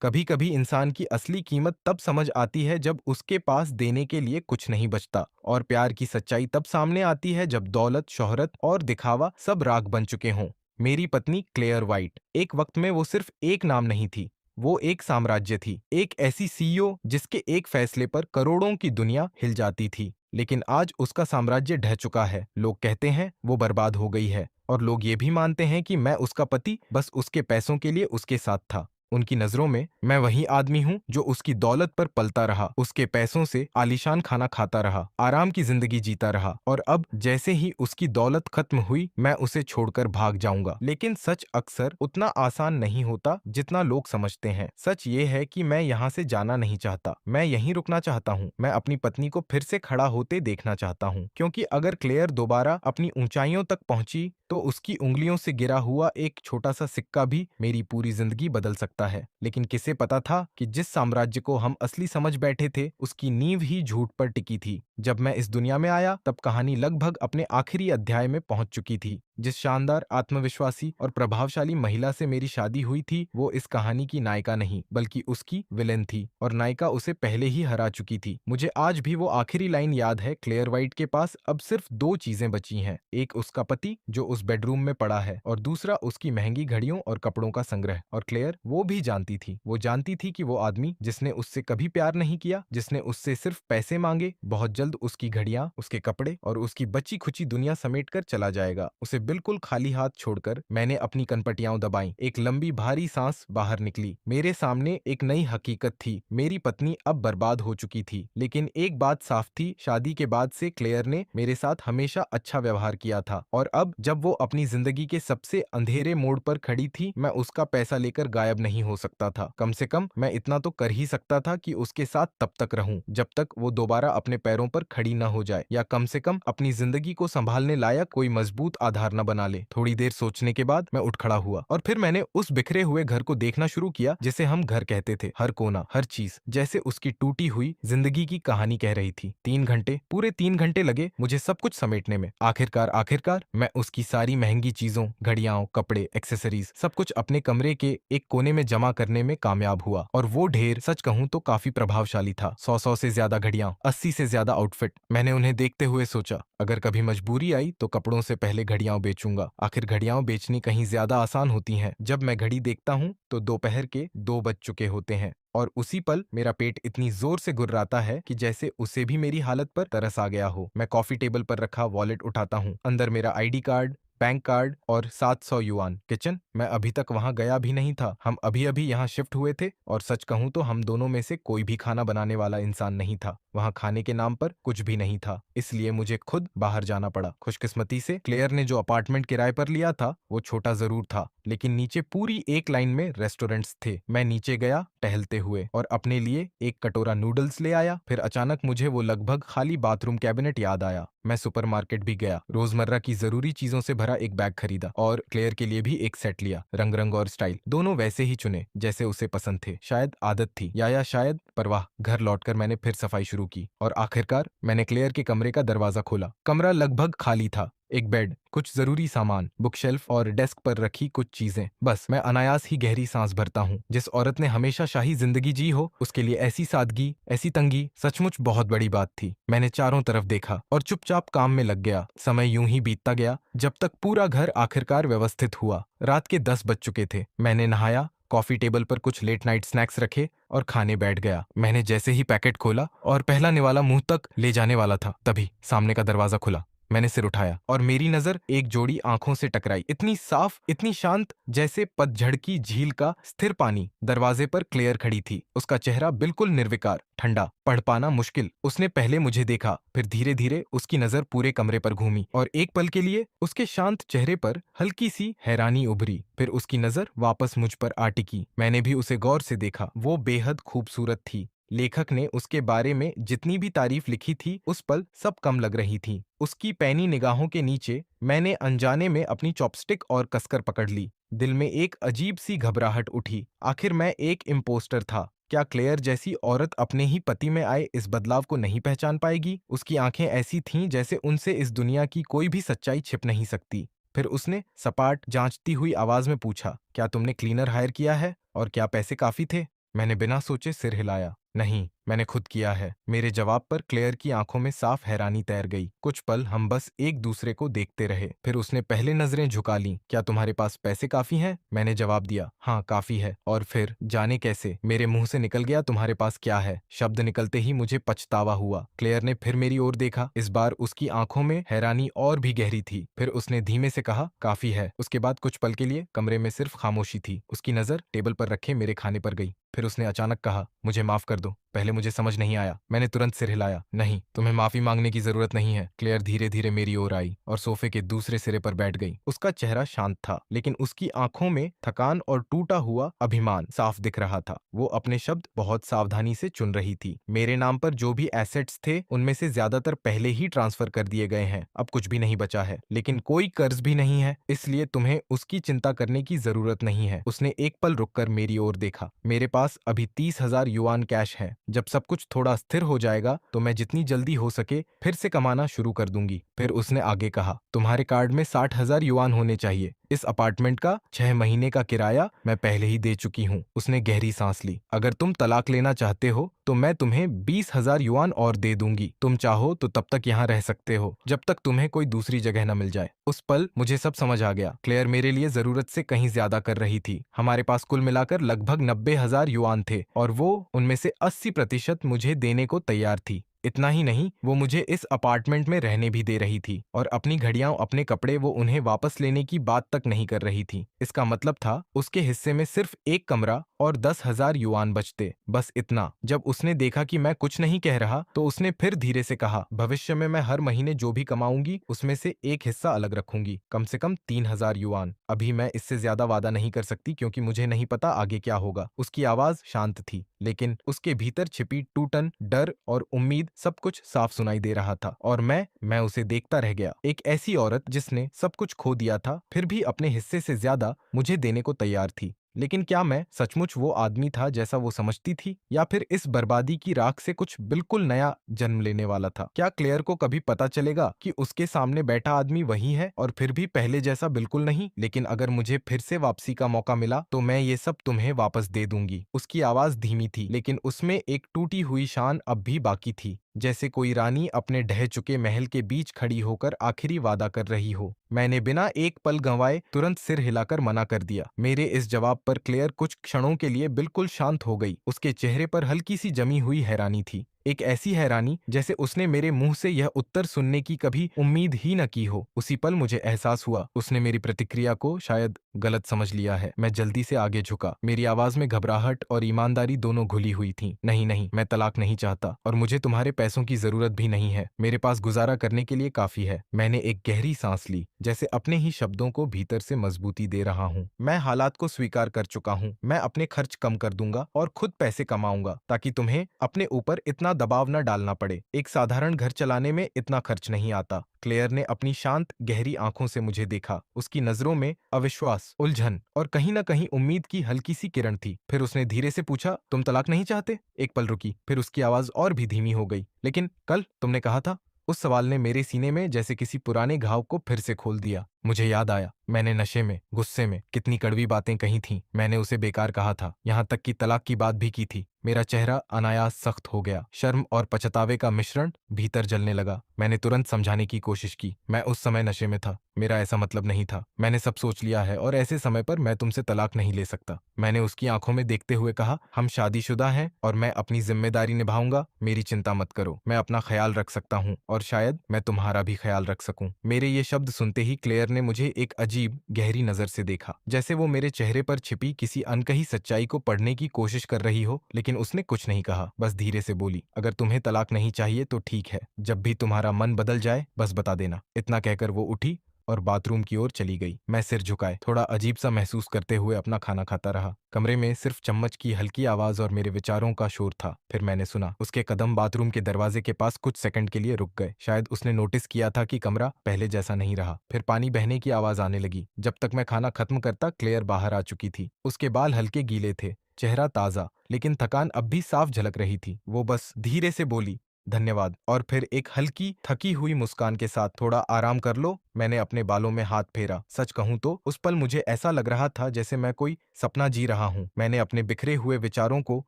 कभी कभी इंसान की असली कीमत तब समझ आती है जब उसके पास देने के लिए कुछ नहीं बचता, और प्यार की सच्चाई तब सामने आती है जब दौलत, शोहरत और दिखावा सब राख बन चुके हों। मेरी पत्नी क्लेयर वाइट, एक वक्त में वो सिर्फ एक नाम नहीं थी, वो एक साम्राज्य थी। एक ऐसी सीईओ जिसके एक फैसले पर करोड़ों की दुनिया हिल जाती थी। लेकिन आज उसका साम्राज्य ढह चुका है। लोग कहते हैं वो बर्बाद हो गई है, और लोग ये भी मानते हैं कि मैं उसका पति बस उसके पैसों के लिए उसके साथ था। उनकी नजरों में मैं वही आदमी हूँ जो उसकी दौलत पर पलता रहा, उसके पैसों से आलीशान खाना खाता रहा, आराम की जिंदगी जीता रहा, और अब जैसे ही उसकी दौलत खत्म हुई मैं उसे छोड़कर भाग जाऊंगा। लेकिन सच अक्सर उतना आसान नहीं होता जितना लोग समझते हैं। सच ये है कि मैं यहाँ से जाना नहीं चाहता, मैं यहीं रुकना चाहता हूँ। मैं अपनी पत्नी को फिर से खड़ा होते देखना चाहता हूँ, क्योंकि अगर क्लेयर दोबारा अपनी ऊंचाइयों तक पहुंची तो उसकी उंगलियों से गिरा हुआ एक छोटा सा सिक्का भी मेरी पूरी जिंदगी बदल सकता है। लेकिन किसे पता था कि जिस साम्राज्य को हम असली समझ बैठे थे उसकी नींव ही झूठ पर टिकी थी। जब मैं इस दुनिया में आया तब कहानी लगभग अपने आखिरी अध्याय में पहुंच चुकी थी। जिस शानदार, आत्मविश्वासी और प्रभावशाली महिला से मेरी शादी हुई थी वो इस कहानी की नायिका नहीं बल्कि उसकी विलेन थी, और नायिका उसे पहले ही हरा चुकी थी। मुझे आज भी वो आखिरी लाइन याद है। क्लेयर वाइट के पास अब सिर्फ दो चीजें बची हैं, एक उसका पति जो उस बेडरूम में पड़ा है, और दूसरा उसकी महंगी घड़ियों और कपड़ों का संग्रह। और क्लेयर वो भी जानती थी, वो जानती थी कि वो आदमी जिसने उससे कभी प्यार नहीं किया, जिसने उससे सिर्फ पैसे मांगे, बहुत जल्द उसकी घड़ियां, उसके कपड़े और उसकी बची खुची दुनिया समेट कर चला जाएगा। उसे बिल्कुल खाली हाथ छोड़कर मैंने अपनी कनपटियां दबाई। एक लंबी भारी सांस बाहर निकली। मेरे सामने एक नई हकीकत थी। मेरी पत्नी अब बर्बाद हो चुकी थी, लेकिन एक बात साफ थी, शादी के बाद से क्लेयर ने मेरे साथ हमेशा अच्छा व्यवहार किया था। और अब जब वो अपनी जिंदगी के सबसे अंधेरे मोड़ पर खड़ी थी, मैं उसका पैसा लेकर गायब नहीं हो सकता था। कम से कम मैं इतना तो कर ही सकता था कि उसके साथ तब तक रहूं जब तक वो दोबारा अपने पैरों पर खड़ी न हो जाए, या कम से कम अपनी जिंदगी को संभालने लायक कोई मजबूत आधार न बना ले। थोड़ी देर सोचने के बाद मैं उठ खड़ा हुआ, और फिर मैंने उस बिखरे हुए घर को देखना शुरू किया जिसे हम घर कहते थे। हर कोना, हर चीज जैसे उसकी टूटी हुई जिंदगी की कहानी कह रही थी। 3 घंटे, पूरे 3 घंटे लगे मुझे सब कुछ समेटने में। आखिरकार मैं उसकी सारी महंगी चीजों, घड़ियां, कपड़े, एक्सेसरीज, सब कुछ अपने कमरे के एक कोने में जमा करने में कामयाब हुआ। और वो ढेर सच कहूं तो काफी प्रभावशाली था। 100 से ज्यादा घड़ियां, 80 से ज्यादा आउटफिट। मैंने उन्हें देखते हुए सोचा, अगर कभी मजबूरी आई तो कपड़ों से पहले घड़ियां बेचूंगा। आखिर घड़ियां बेचनी कहीं ज्यादा आसान होती हैं। जब मैं घड़ी देखता हूं तो दोपहर के 2 बज चुके होते हैं, और उसी पल मेरा पेट इतनी जोर से गुर्राता है कि जैसे उसे भी मेरी हालत पर तरस आ गया हो। मैं कॉफी टेबल पर रखा वॉलेट उठाता हूँ। अंदर मेरा आईडी कार्ड, बैंक कार्ड और 700 युआन। किचन, मैं अभी तक वहां गया भी नहीं था। हम अभी अभी यहाँ शिफ्ट हुए थे, और सच कहूं तो हम दोनों में से कोई भी खाना बनाने वाला इंसान नहीं था। वहां खाने के नाम पर कुछ भी नहीं था, इसलिए मुझे खुद बाहर जाना पड़ा। खुशकिस्मती से क्लेयर ने जो अपार्टमेंट किराए पर लिया था वो छोटा जरूर था, लेकिन नीचे पूरी एक लाइन में रेस्टोरेंट्स थे। मैं नीचे गया टहलते हुए और अपने लिए एक कटोरा नूडल्स ले आया। फिर अचानक मुझे वो लगभग खाली बाथरूम कैबिनेट याद आया। मैं सुपरमार्केट भी गया, रोजमर्रा की जरूरी चीजों से भरा एक बैग खरीदा, और क्लेयर के लिए भी एक सेट लिया। रंग और स्टाइल दोनों वैसे ही चुने जैसे उसे पसंद थे। शायद आदत थी, या शायद परवाह। घर लौटकर मैंने फिर सफाई शुरू की, और आखिरकार मैंने क्लेयर के कमरे का दरवाजा खोला। कमरा लगभग खाली था। एक बेड, कुछ जरूरी सामान, बुकशेल्फ और डेस्क पर रखी कुछ चीजें। बस मैं अनायास ही गहरी सांस भरता हूँ। जिस औरत ने हमेशा शाही जिंदगी जी हो, उसके लिए ऐसी सादगी, ऐसी तंगी सचमुच बहुत बड़ी बात थी। मैंने चारों तरफ देखा और चुपचाप काम में लग गया। समय यूं ही बीतता गया जब तक पूरा घर आखिरकार व्यवस्थित हुआ। रात के 10 बज चुके थे। मैंने नहाया, कॉफी टेबल पर कुछ लेट नाइट स्नैक्स रखे और खाने बैठ गया। मैंने जैसे ही पैकेट खोला और पहला निवाला मुंह तक ले जाने वाला था, तभी सामने का दरवाजा खुला। मैंने सिर उठाया और मेरी नजर एक जोड़ी आंखों से टकराई, इतनी साफ, इतनी शांत, जैसे पतझड़ की झील का स्थिर पानी। दरवाजे पर क्लेयर खड़ी थी, उसका चेहरा बिल्कुल निर्विकार, ठंडा, पढ़ पाना मुश्किल। उसने पहले मुझे देखा, फिर धीरे धीरे उसकी नजर पूरे कमरे पर घूमी, और एक पल के लिए उसके शांत चेहरे पर हल्की सी हैरानी उभरी। फिर उसकी नजर वापस मुझ पर आ टिकी। मैंने भी उसे गौर से देखा। वो बेहद खूबसूरत थी। लेखक ने उसके बारे में जितनी भी तारीफ लिखी थी उस पल सब कम लग रही थी। उसकी पैनी निगाहों के नीचे मैंने अनजाने में अपनी चॉपस्टिक और कसकर पकड़ ली। दिल में एक अजीब सी घबराहट उठी। आखिर मैं एक इम्पोस्टर था। क्या क्लेयर जैसी औरत अपने ही पति में आए इस बदलाव को नहीं पहचान पाएगी? उसकी आंखें ऐसी थीं जैसे उनसे इस दुनिया की कोई भी सच्चाई छिप नहीं सकती। फिर उसने सपाट, जांचती हुई आवाज में पूछा, क्या तुमने क्लीनर हायर किया है, और क्या पैसे काफी थे? मैंने बिना सोचे सिर हिलाया। नहीं, मैंने खुद किया है। मेरे जवाब पर क्लेयर की आंखों में साफ हैरानी तैर गई। कुछ पल हम बस एक दूसरे को देखते रहे। फिर उसने पहले नजरें झुका लीं। क्या तुम्हारे पास पैसे काफी हैं? मैंने जवाब दिया, हाँ काफी है। और फिर जाने कैसे मेरे मुंह से निकल गया, तुम्हारे पास क्या है? शब्द निकलते ही मुझे पछतावा हुआ। क्लेयर ने फिर मेरी ओर देखा। इस बार उसकी आंखों में हैरानी और भी गहरी थी। फिर उसने धीमे से कहा, काफी है। उसके बाद कुछ पल के लिए कमरे में सिर्फ खामोशी थी। उसकी नजर टेबल पर रखे मेरे खाने पर गई। फिर उसने अचानक कहा, मुझे माफ कर दो, पहले मुझे समझ नहीं आया। मैंने तुरंत सिर हिलाया। नहीं, तुम्हें माफी मांगने की जरूरत नहीं है। क्लेयर धीरे धीरे मेरी ओर आई और सोफे के दूसरे सिरे पर बैठ गई। उसका चेहरा शांत था, लेकिन उसकी आंखों में थकान और टूटा हुआ अभिमान साफ दिख रहा था। वो अपने शब्द बहुत सावधानी से चुन रही थी। मेरे नाम पर जो भी एसेट्स थे उनमें से ज्यादातर पहले ही ट्रांसफर कर दिए गए हैं। अब कुछ भी नहीं बचा है, लेकिन कोई कर्ज भी नहीं है, इसलिए तुम्हें उसकी चिंता करने की जरूरत नहीं है। उसने एक पल रुककर मेरी ओर देखा। मेरे पास अभी 30,000 युआन कैश है। जब सब कुछ थोड़ा स्थिर हो जाएगा तो मैं जितनी जल्दी हो सके फिर से कमाना शुरू कर दूंगी। फिर उसने आगे कहा, तुम्हारे कार्ड में 60,000 युआन होने चाहिए। इस अपार्टमेंट का 6 महीने का किराया मैं पहले ही दे चुकी हूँ। उसने गहरी सांस ली। अगर तुम तलाक लेना चाहते हो तो मैं तुम्हें 20,000 युआन और दे दूंगी। तुम चाहो तो तब तक यहाँ रह सकते हो, जब तक तुम्हें कोई दूसरी जगह न मिल जाए। उस पल मुझे सब समझ आ गया। क्लेयर मेरे लिए जरूरत से कहीं ज्यादा कर रही थी। हमारे पास कुल मिलाकर लगभग 90,000 युआन थे और वो उनमें से 80% मुझे देने को तैयार थी। इतना ही नहीं, वो मुझे इस अपार्टमेंट में रहने भी दे रही थी और अपनी घड़ियां, अपने कपड़े वो उन्हें वापस लेने की बात तक नहीं कर रही थी। इसका मतलब था उसके हिस्से में सिर्फ एक कमरा और 10,000 युआन बचते, बस इतना। जब उसने देखा कि मैं कुछ नहीं कह रहा तो उसने फिर धीरे से कहा, भविष्य में मैं हर महीने जो भी कमाऊंगी उसमें से एक हिस्सा अलग रखूंगी, कम से कम 3,000 युआन। अभी मैं इससे ज्यादा वादा नहीं कर सकती क्योंकि मुझे नहीं पता आगे क्या होगा। उसकी आवाज शांत थी, लेकिन उसके भीतर छिपी टूटन, डर और उम्मीद सब कुछ साफ सुनाई दे रहा था। और मैं उसे देखता रह गया। एक ऐसी औरत जिसने सब कुछ खो दिया था, फिर भी अपने हिस्से से ज्यादा मुझे देने को तैयार थी। लेकिन क्या मैं सचमुच वो आदमी था जैसा वो समझती थी, या फिर इस बर्बादी की राख से कुछ बिल्कुल नया जन्म लेने वाला था? क्या क्लेयर को कभी पता चलेगा कि उसके सामने बैठा आदमी वही है और फिर भी पहले जैसा बिल्कुल नहीं? लेकिन अगर मुझे फिर से वापसी का मौका मिला तो मैं ये सब तुम्हें वापस दे दूंगी। उसकी आवाज धीमी थी, लेकिन उसमें एक टूटी हुई शान अब भी बाकी थी, जैसे कोई रानी अपने ढह चुके महल के बीच खड़ी होकर आखिरी वादा कर रही हो। मैंने बिना एक पल गंवाए तुरंत सिर हिलाकर मना कर दिया। मेरे इस जवाब पर क्लेयर कुछ क्षणों के लिए बिल्कुल शांत हो गई। उसके चेहरे पर हल्की सी जमी हुई हैरानी थी, एक ऐसी हैरानी जैसे उसने मेरे मुंह से यह उत्तर सुनने की कभी उम्मीद ही न की हो। उसी पल मुझे एहसास हुआ उसने मेरी प्रतिक्रिया को शायद गलत समझ लिया है। मैं जल्दी से आगे झुका। मेरी आवाज में घबराहट और ईमानदारी दोनों घुली हुई थी। नहीं नहीं, मैं तलाक नहीं चाहता और मुझे तुम्हारे पैसों की जरूरत भी नहीं है। मेरे पास गुजारा करने के लिए काफी है। मैंने एक गहरी सांस ली, जैसे अपने ही शब्दों को भीतर से मजबूती दे रहा हूँ। मैं हालात को स्वीकार कर चुका हूँ। मैं अपने खर्च कम कर दूंगा और खुद पैसे कमाऊंगा ताकि तुम्हें अपने ऊपर इतना दबाव न डालना पड़े। एक साधारण घर चलाने में इतना खर्च नहीं आता। क्लेयर ने अपनी शांत गहरी आंखों से मुझे देखा। उसकी नजरों में अविश्वास, उलझन और कहीं न कहीं उम्मीद की हल्की सी किरण थी। फिर उसने धीरे से पूछा, तुम तलाक नहीं चाहते? एक पल रुकी, फिर उसकी आवाज और भी धीमी हो गई। लेकिन कल तुमने कहा था। उस सवाल ने मेरे सीने में जैसे किसी पुराने घाव को फिर से खोल दिया। मुझे याद आया, मैंने नशे में, गुस्से में कितनी कड़वी बातें कही थीं। मैंने उसे बेकार कहा था, यहाँ तक कि तलाक की बात भी की थी। मेरा चेहरा अनायास सख्त हो गया। शर्म और पछतावे का मिश्रण भीतर जलने लगा। मैंने तुरंत समझाने की कोशिश की, मैं उस समय नशे में था, मेरा ऐसा मतलब नहीं था। मैंने सब सोच लिया है और ऐसे समय पर मैं तुमसे तलाक नहीं ले सकता। मैंने उसकी आंखों में देखते हुए कहा, हम शादीशुदा हैं और मैं अपनी जिम्मेदारी निभाऊंगा। मेरी चिंता मत करो, मैं अपना ख्याल रख सकता हूँ और शायद मैं तुम्हारा भी ख्याल रख सकूं। मेरे ये शब्द सुनते ही क्लेयर ने मुझे एक अजीब गहरी नजर से देखा, जैसे वो मेरे चेहरे पर छिपी किसी अनकही सच्चाई को पढ़ने की कोशिश कर रही हो। लेकिन उसने कुछ नहीं कहा, बस धीरे से बोली, अगर तुम्हें तलाक नहीं चाहिए तो ठीक है, जब भी तुम्हारा मन बदल जाए बस बता देना। इतना कहकर वो उठी और बाथरूम की ओर चली गई। मैं सिर झुकाए थोड़ा अजीब सा महसूस करते हुए अपना खाना खाता रहा। कमरे में सिर्फ चम्मच की हल्की आवाज और मेरे विचारों का शोर था। फिर मैंने सुना, उसके कदम बाथरूम के दरवाजे के पास कुछ सेकंड के लिए रुक गए। शायद उसने नोटिस किया था कि कमरा पहले जैसा नहीं रहा। फिर पानी बहने की आवाज आने लगी। जब तक मैं खाना खत्म करता क्लेयर बाहर आ चुकी थी। उसके बाल हल्के गीले थे, चेहरा ताजा, लेकिन थकान अब भी साफ झलक रही थी। वो बस धीरे से बोली, धन्यवाद, और फिर एक हल्की थकी हुई मुस्कान के साथ, थोड़ा आराम कर लो। मैंने अपने बालों में हाथ फेरा। सच कहूं तो उस पल मुझे ऐसा लग रहा था जैसे मैं कोई सपना जी रहा हूँ। मैंने अपने बिखरे हुए विचारों को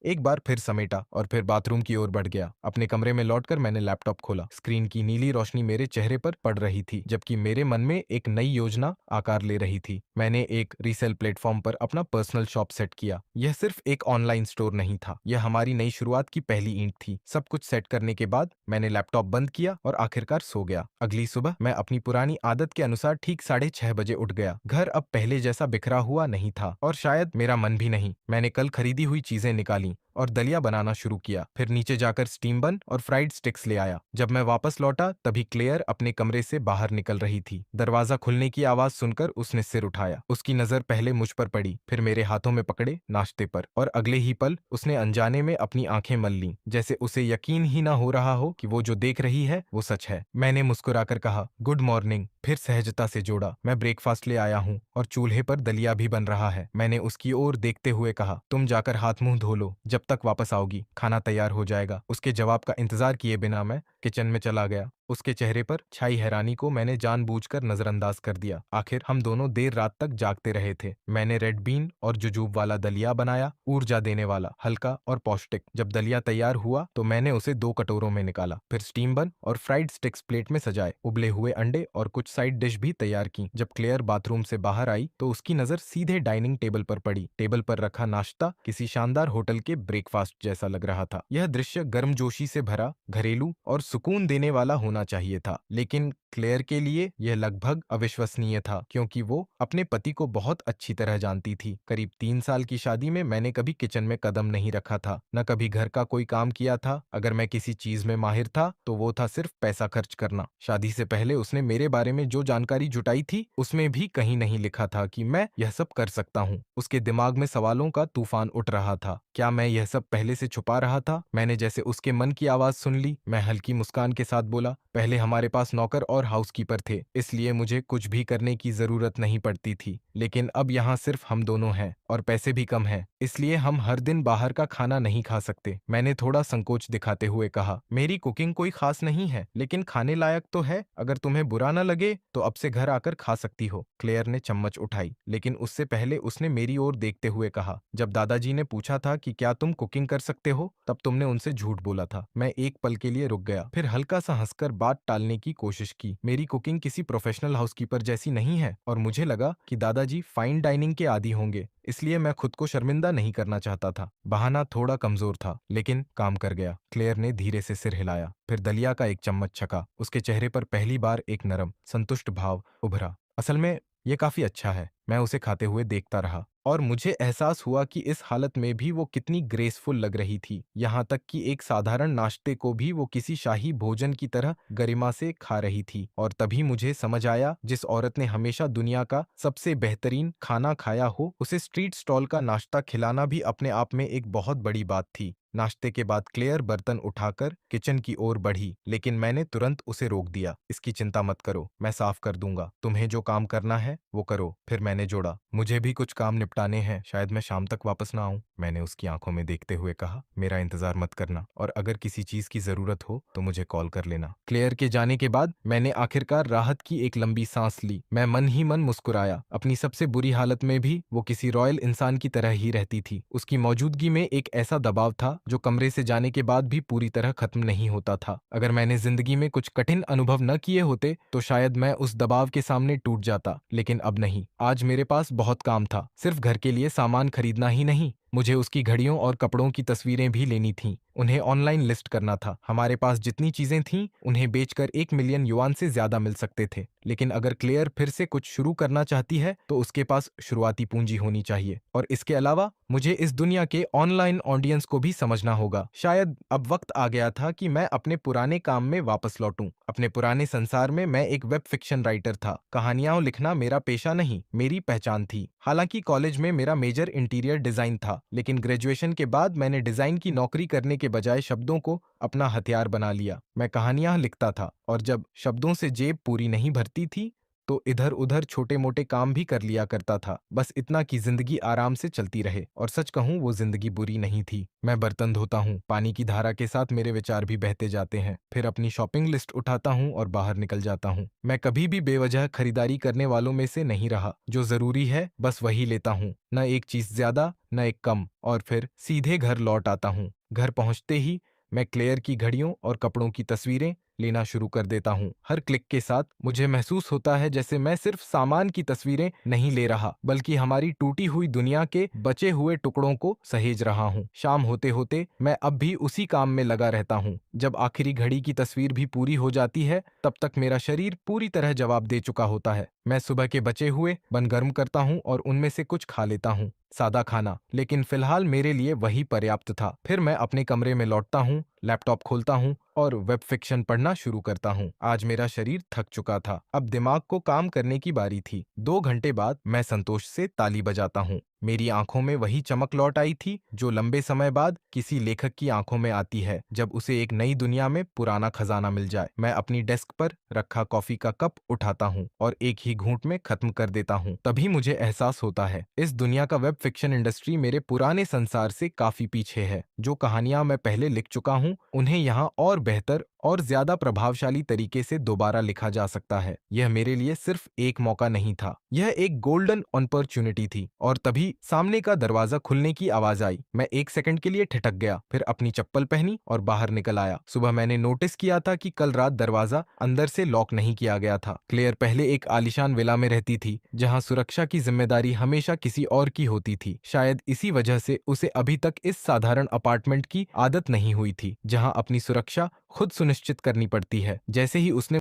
एक बार फिर समेटा और फिर बाथरूम की ओर बढ़ गया। अपने कमरे में लौटकर मैंने लैपटॉप खोला। स्क्रीन की नीली रोशनी मेरे चेहरे पर पड़ रही थी, जबकि मेरे मन में एक नई योजना आकार ले रही थी। मैंने एक रीसेल प्लेटफॉर्म पर अपना पर्सनल शॉप सेट किया। यह सिर्फ एक ऑनलाइन स्टोर नहीं था, यह हमारी नई शुरुआत की पहली ईंट थी। सब कुछ सेट करने के बाद मैंने लैपटॉप बंद किया और आखिरकार सो गया। अगली सुबह मैं अपनी पुरानी आदत के अनुसार ठीक 6:30 बजे उठ गया। घर अब पहले जैसा बिखरा हुआ नहीं था और शायद मेरा मन भी नहीं। मैंने कल खरीदी हुई चीजें निकाली और दलिया बनाना शुरू किया। फिर नीचे जाकर स्टीम बन और फ्राइड स्टिक्स ले आया। जब मैं वापस लौटा तभी क्लेयर अपने कमरे से बाहर निकल रही थी। दरवाजा खुलने की आवाज सुनकर उसने सिर उठाया। उसकी नजर पहले मुझ पर पड़ी, फिर मेरे हाथों में पकड़े नाश्ते पर, और अगले ही पल उसने अनजाने में अपनी आंखें मल लीं, जैसे उसे यकीन ही ना हो रहा हो कि वो जो देख रही है वो सच है। मैंने मुस्कुराकर कहा, गुड मॉर्निंग, फिर सहजता से जोड़ा, मैं ब्रेकफास्ट ले आया हूँ और चूल्हे पर दलिया भी बन रहा है। मैंने उसकी ओर देखते हुए कहा, तुम जाकर हाथ मुंह धो लो, जब तक वापस आओगी खाना तैयार हो जाएगा। उसके जवाब का इंतजार किए बिना मैं किचन में चला गया। उसके चेहरे पर छाई हैरानी को मैंने जानबूझकर नजरअंदाज कर दिया। आखिर हम दोनों देर रात तक जागते रहे थे। मैंने रेड बीन और जुजूब वाला दलिया बनाया, ऊर्जा देने वाला, हल्का और पौष्टिक। जब दलिया तैयार हुआ तो मैंने उसे 2 कटोरों में निकाला, फिर स्टीम बन और फ्राइड स्टिक्स प्लेट में सजाए। उबले हुए अंडे और कुछ साइड डिश भी तैयार की। जब क्लेयर बाथरूम से बाहर आई तो उसकी नजर सीधे डाइनिंग टेबल पर पड़ी। टेबल पर रखा नाश्ता किसी शानदार होटल के ब्रेकफास्ट जैसा लग रहा था। यह दृश्य गर्मजोशी से भरा, घरेलू और सुकून देने वाला होना चाहिए था, लेकिन क्लेयर के लिए यह लगभग अविश्वसनीय था, क्योंकि वो अपने पति को बहुत अच्छी तरह जानती थी। करीब 3 साल की शादी में मैंने कभी किचन में कदम नहीं रखा था, न कभी घर का कोई काम किया था। अगर मैं किसी चीज में माहिर था तो वो था सिर्फ पैसा खर्च करना। शादी से पहले उसने मेरे बारे में जो जानकारी जुटाई थी उसमें भी कहीं नहीं लिखा था कि मैं यह सब कर सकता हूँ। उसके दिमाग में सवालों का तूफान उठ रहा था। क्या मैं यह सब पहले से छुपा रहा था? मैंने जैसे उसके मन की आवाज सुन ली। मैं हल्की मुस्कान के साथ बोला, पहले हमारे पास नौकर और हाउसकीपर थे, इसलिए मुझे कुछ भी करने की जरूरत नहीं पड़ती थी। लेकिन अब यहाँ सिर्फ हम दोनों हैं और पैसे भी कम हैं, इसलिए हम हर दिन बाहर का खाना नहीं खा सकते। मैंने थोड़ा संकोच दिखाते हुए कहा, मेरी कुकिंग कोई खास नहीं है, लेकिन खाने लायक तो है। अगर तुम्हें बुरा न लगे तो अब से घर आकर खा सकती हो। क्लेयर ने चम्मच उठाई, लेकिन उससे पहले उसने मेरी ओर देखते हुए कहा, जब दादाजी ने पूछा था कि क्या तुम कुकिंग कर सकते हो, तब तुमने उनसे झूठ बोला था। मैं एक पल के लिए रुक गया, फिर हल्का सा हंसकर बात टालने की कोशिश की। मेरी कुकिंग किसी प्रोफेशनल हाउसकीपर जैसी नहीं है, और मुझे लगा कि दादाजी फाइन डाइनिंग के आदी होंगे, इसलिए मैं खुद को शर्मिंदा नहीं करना चाहता था। बहाना थोड़ा कमजोर था, लेकिन काम कर गया। क्लेयर ने धीरे से सिर हिलाया, फिर दलिया का एक चम्मच छका। उसके चेहरे पर पहली बार एक नरम, संतुष्ट भाव उभरा। असल में ये काफी अच्छा है। मैं उसे खाते हुए देखता रहा और मुझे एहसास हुआ कि इस हालत में भी वो कितनी ग्रेसफुल लग रही थी। यहाँ तक कि एक साधारण नाश्ते को भी वो किसी शाही भोजन की तरह गरिमा से खा रही थी। और तभी मुझे समझ आया, जिस औरत ने हमेशा दुनिया का सबसे बेहतरीन खाना खाया हो, उसे स्ट्रीट स्टॉल का नाश्ता खिलाना भी अपने आप में एक बहुत बड़ी बात थी। नाश्ते के बाद क्लेयर बर्तन उठाकर किचन की ओर बढ़ी, लेकिन मैंने तुरंत उसे रोक दिया। इसकी चिंता मत करो, मैं साफ कर दूंगा। तुम्हें जो काम करना है वो करो। फिर मैंने जोड़ा, मुझे भी कुछ काम निपटाने हैं, शायद मैं शाम तक वापस ना आऊं। मैंने उसकी आंखों में देखते हुए कहा, मेरा इंतजार मत करना, और अगर किसी चीज की जरूरत हो तो मुझे कॉल कर लेना। क्लेयर के जाने के बाद मैंने आखिरकार राहत की एक लंबी सांस ली। मैं मन ही मन मुस्कुराया। अपनी सबसे बुरी हालत में भी वो किसी रॉयल इंसान की तरह ही रहती थी। उसकी मौजूदगी में एक ऐसा दबाव था जो कमरे से जाने के बाद भी पूरी तरह खत्म नहीं होता था। अगर मैंने जिंदगी में कुछ कठिन अनुभव न किए होते तो शायद मैं उस दबाव के सामने टूट जाता, लेकिन अब नहीं। आज मेरे पास बहुत काम था। सिर्फ घर के लिए सामान खरीदना ही नहीं, मुझे उसकी घड़ियों और कपड़ों की तस्वीरें भी लेनी थीं। उन्हें ऑनलाइन लिस्ट करना था। हमारे पास जितनी चीजें थीं, उन्हें बेचकर 1 मिलियन युआन से ज्यादा मिल सकते थे। लेकिन अगर क्लेयर फिर से कुछ शुरू करना चाहती है तो उसके पास शुरुआती पूंजी होनी चाहिए। और इसके अलावा मुझे इस दुनिया के ऑनलाइन ऑडियंस को भी समझना होगा। शायद अब वक्त आ गया था कि मैं अपने पुराने काम में वापस लौटूं। अपने पुराने संसार में मैं एक वेब फिक्शन राइटर था। कहानियां लिखना मेरा पेशा नहीं, मेरी पहचान थी। हालांकि कॉलेज में मेरा मेजर इंटीरियर डिजाइन था, लेकिन ग्रेजुएशन के बाद मैंने डिजाइन की नौकरी करने के बजाय शब्दों को अपना हथियार बना लिया। मैं कहानियां लिखता था, और जब शब्दों से जेब पूरी नहीं भरती थी तो इधर उधर छोटे मोटे काम भी कर लिया करता था, बस इतना कि जिंदगी आराम से चलती रहे। और सच कहूँ वो जिंदगी बुरी नहीं थी। मैं बर्तन धोता हूँ, पानी की धारा के साथ मेरे विचार भी बहते जाते हैं, फिर अपनी शॉपिंग लिस्ट उठाता हूँ और बाहर निकल जाता हूँ। मैं कभी भी बेवजह खरीदारी करने वालों में से नहीं रहा। जो जरूरी है बस वही लेता हूँ, न एक चीज ज्यादा न एक कम, और फिर सीधे घर लौट आता हूँ। घर पहुंचते ही मैं क्लेयर की घड़ियों और कपड़ों की तस्वीरें लेना शुरू कर देता हूँ। हर क्लिक के साथ मुझे महसूस होता है जैसे मैं सिर्फ सामान की तस्वीरें नहीं ले रहा, बल्कि हमारी टूटी हुई दुनिया के बचे हुए टुकड़ों को सहेज रहा हूँ। शाम होते होते मैं अब भी उसी काम में लगा रहता हूँ। जब आखिरी घड़ी की तस्वीर भी पूरी हो जाती है, तब तक मेरा शरीर पूरी तरह जवाब दे चुका होता है। मैं सुबह के बचे हुए बन गर्म करता हूँ और उनमें से कुछ खा लेता हूँ। सादा खाना, लेकिन फिलहाल मेरे लिए वही पर्याप्त था। फिर मैं अपने कमरे में लौटता हूँ, लैपटॉप खोलता हूँ और वेब फिक्शन पढ़ना शुरू करता हूँ। आज मेरा शरीर थक चुका था, अब दिमाग को काम करने की बारी थी। 2 घंटे बाद मैं संतोष से ताली बजाता हूँ। मेरी आंखों में वही चमक लौट आई थी जो लंबे समय बाद किसी लेखक की आंखों में आती है जब उसे एक नई दुनिया में पुराना खजाना मिल जाए। मैं अपनी डेस्क पर रखा कॉफी का कप उठाता हूँ और एक ही घूंट में खत्म कर देता हूँ। तभी मुझे एहसास होता है इस दुनिया का वेब फिक्शन इंडस्ट्री मेरे पुराने संसार से काफी पीछे है। जो कहानियां मैं पहले लिख चुका हूँ उन्हें यहाँ और बेहतर और ज्यादा प्रभावशाली तरीके से दोबारा लिखा जा सकता है। यह मेरे लिए सिर्फ एक मौका नहीं था, यह एक गोल्डन अपॉर्चुनिटी थी। और तभी सामने का दरवाजा खुलने की आवाज आई। मैं 1 सेकंड के लिए ठिठक गया, फिर अपनी चप्पल पहनी और बाहर निकल आया। सुबह मैंने नोटिस किया था कि कल रात दरवाजा अंदर से लॉक नहीं किया गया था। क्लेयर पहले एक आलीशान विला में रहती थी जहां सुरक्षा की जिम्मेदारी हमेशा किसी और की होती थी। शायद इसी वजह से उसे अभी तक इस साधारण अपार्टमेंट की आदत नहीं हुई थी जहां अपनी सुरक्षा खुद सुनिश्चित करनी पड़ती है। जैसे ही उसने